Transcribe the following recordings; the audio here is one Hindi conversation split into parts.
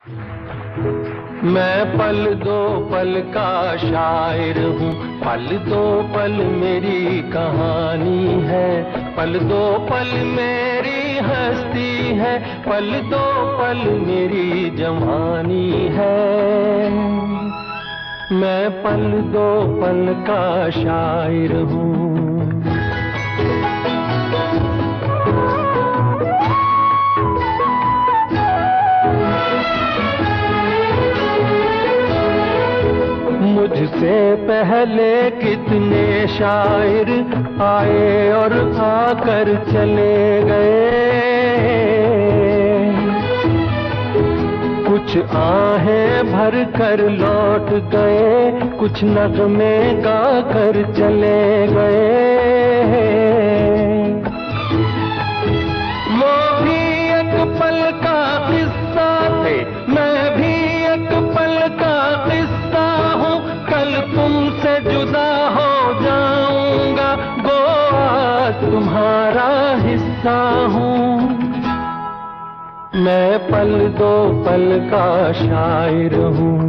मैं पल दो पल का शायर हूँ, पल दो पल मेरी कहानी है, पल दो पल मेरी हस्ती है, पल दो पल मेरी जवानी है। मैं पल दो पल का शायर हूँ। मुझसे पहले कितने शायर आए और आकर चले गए, कुछ आहें भर कर लौट गए, कुछ नगमे गा कर चले गए। वो भी एक पल का किस्सा थे, मैं भी एक पल का किस्सा हूँ, कल तुमसे जुदा हो जाऊंगा, गो आज तुम्हारा हिस्सा हूँ। मैं पल दो पल का शायर हूँ।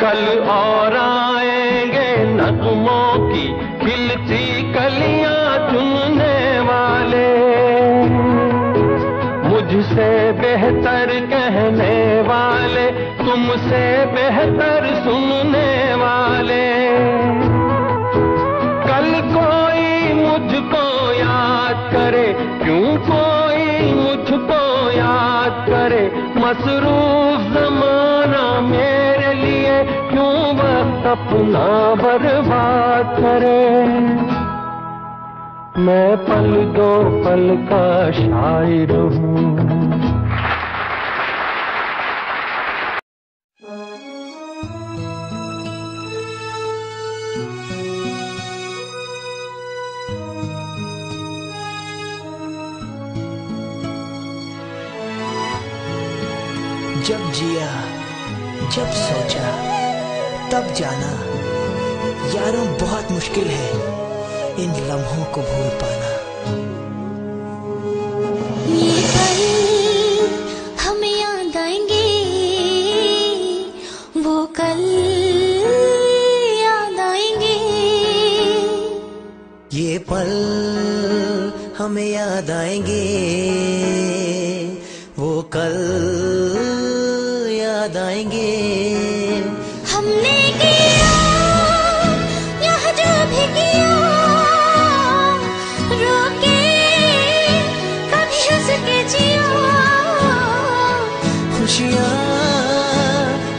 कल और आएंगे नगमों की खिलती कलियां चुनने वाले, मुझसे बेहतर कहने वाले, तुमसे बेहतर सुनने वाले। कल कोई मुझको याद करे, क्यों कोई मुझको याद करे, मसरूफ जमाना मेरे लिए क्यों वक्त अपना बर्बाद करे। मैं पल दो पल का शायर हूँ। जब जिया जब सोचा तब जाना, यारों बहुत मुश्किल है इन लम्हों को भूल पाना। ये पल हमें याद आएंगे, वो कल याद आएंगे। ये पल हमें याद आएंगे, वो कल याद आएंगे। हमने किया यह जो भी किया, रोके कभी हंस के जिया, खुशियाँ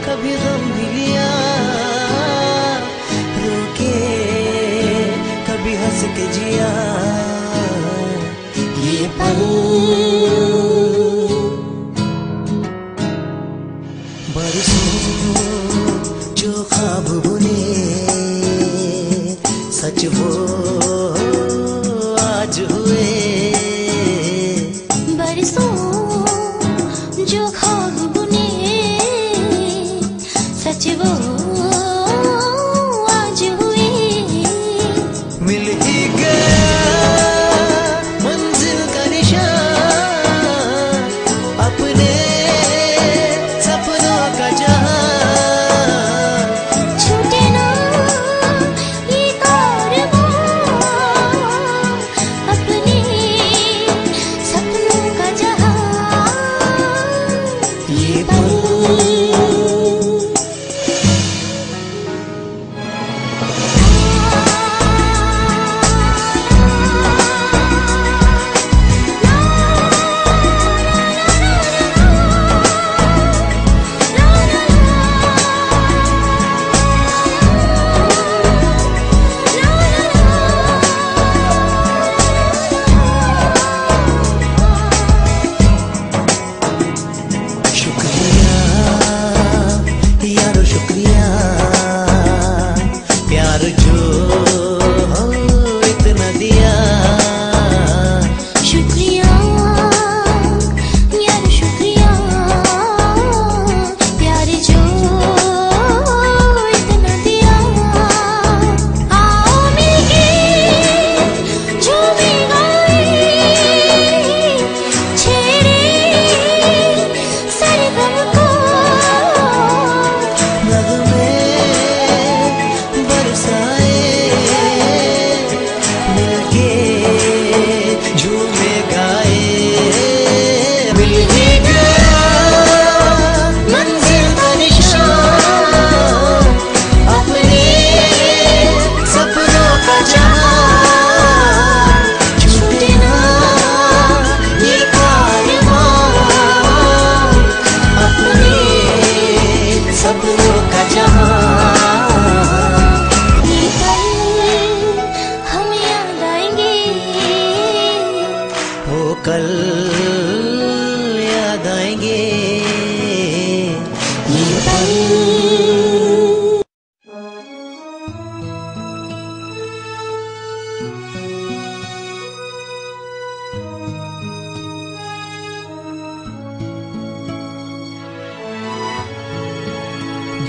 कभी गम भी लिया, रोके कभी हंस के जिया। ये पल बरसों जो ख्वाब बुने, सच वो आज हुए। बरसों जो ख्वाब बुने, सच वो आज हुए। मिल ही गया मंजिल का निशान, अपने सपनों का जहां। छूटे ना ये कारवां,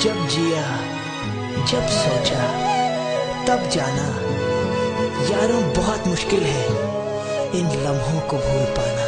जब जिया जब सोचा तब जाना, यारों बहुत मुश्किल है इन लम्हों को भूल पाना।